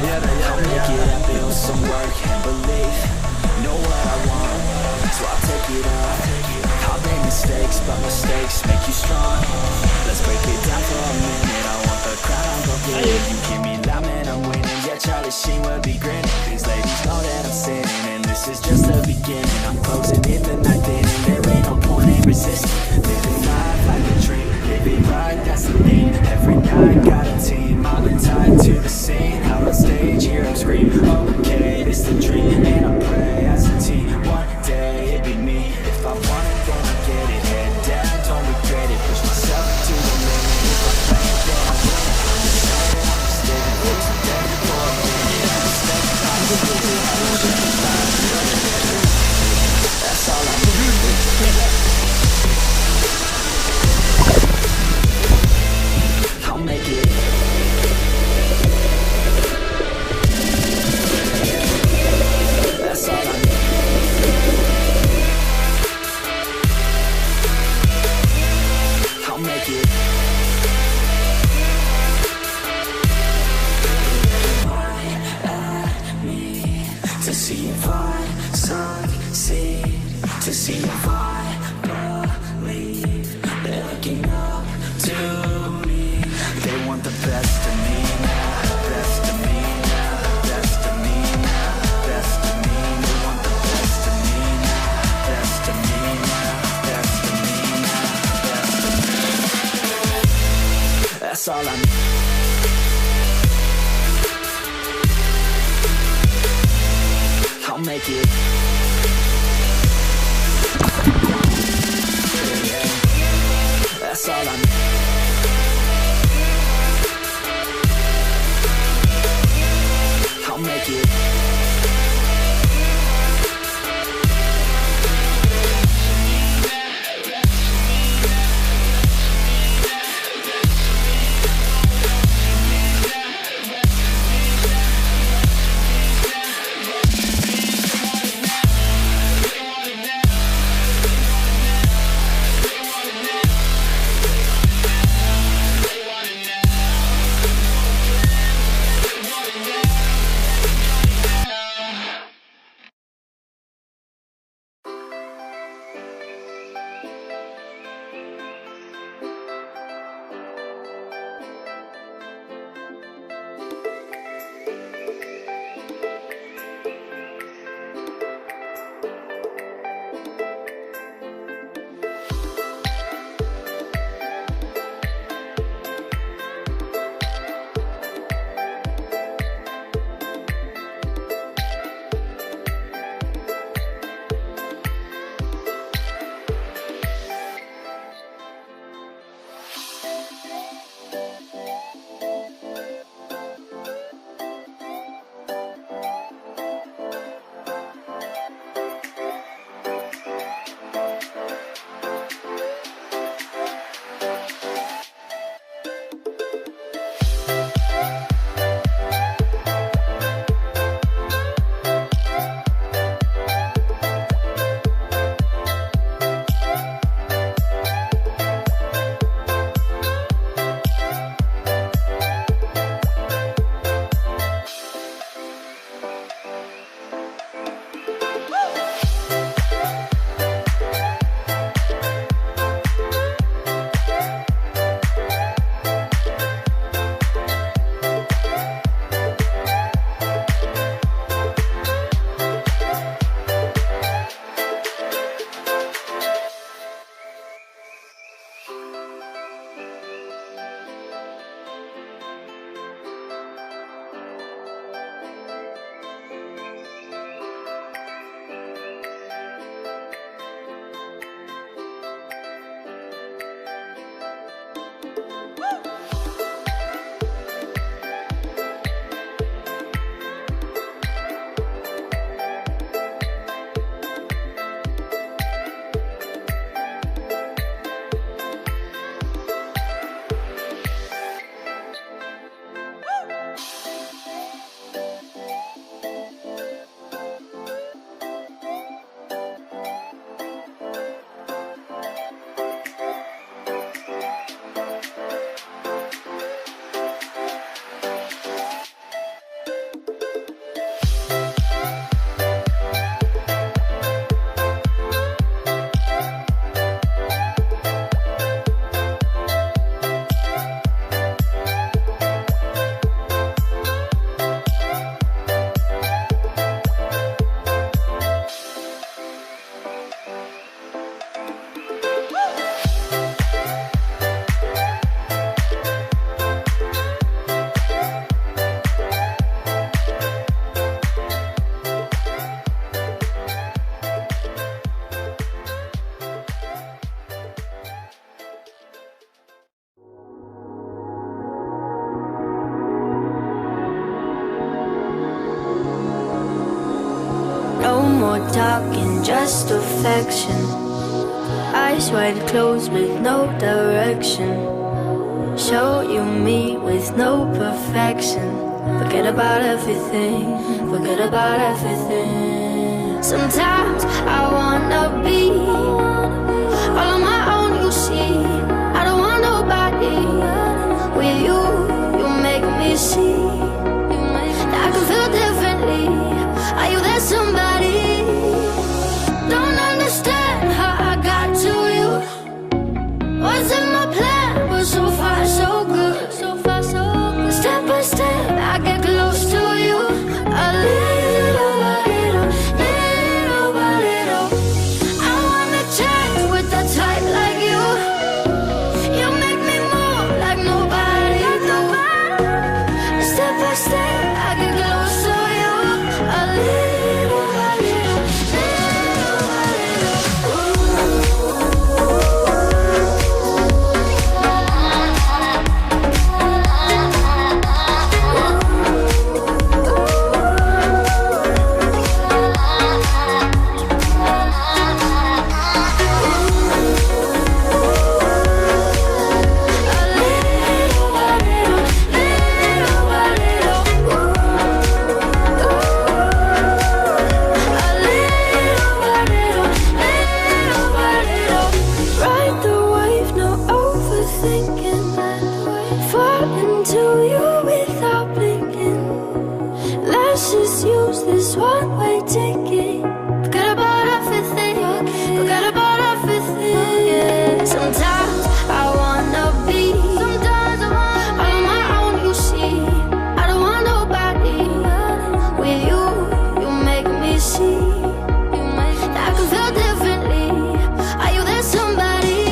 I'll make it happen with some work and belief. Know what I want, so I'll take it on. I've made mistakes, but mistakes make you strong. Let's break it down for a minute. I want the crowd, I'm gon' get it. You give me loud, man, I'm winning. Yeah, Charlie Sheen will be grinning. These ladies know that I'm sinning, and this is just the beginning. I'm closing in the night inning. There ain't no point in resisting. Living life like a dream, live it right, that's the theme. Every night, got a team, I've been tied to the scene. Out on stage, hear them scream, okay, it's the dream. And I pray as a team, one day it'll be me. If I want it, then I get it. Head down, don't regret it. Push myself to the limit. If I play it, then I win it. I'm just saying, I'm just living for today. For a minute, I'm just stepping out. That's all I need. I'll make it. That's all I need. I'll make it. To see if I succeed, to see if I believe. They're looking up to me. They want the best of me now, best of me now, best of me now, best of me. They want the best of me now, best of me now, best of me now, best of me. That's all I need. I'll make it. That's all I need. I'll make it. talking, just affection. Eyes wide closed with no direction. Show you me with no perfection. Forget about everything, forget about everything. Sometimes I wanna be all on my own, you see. I don't want nobody. With you, you make me see that I can feel differently. Are you that somebody? Don't understand how I got to you. Wasn't my plan, but so far so good. So far so good. Step by step, I get close to you. A little by little, little by little. I wanna change with a type like you. You make me move like nobody do. Step by step, I get close to you. A little by little, little by little. Ride the wave, no overthinking. Fall into you without blinking. Let's just use this one-way ticket. Forget about everything, forget about everything. Sometimes I wanna be all on my own, you see. I don't want nobody. With you, you make me see that I can feel differently. Are you that somebody?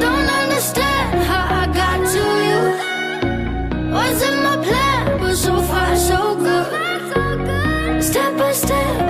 Don't understand how I got to you. Wasn't my plan, but so far so good. Step by step,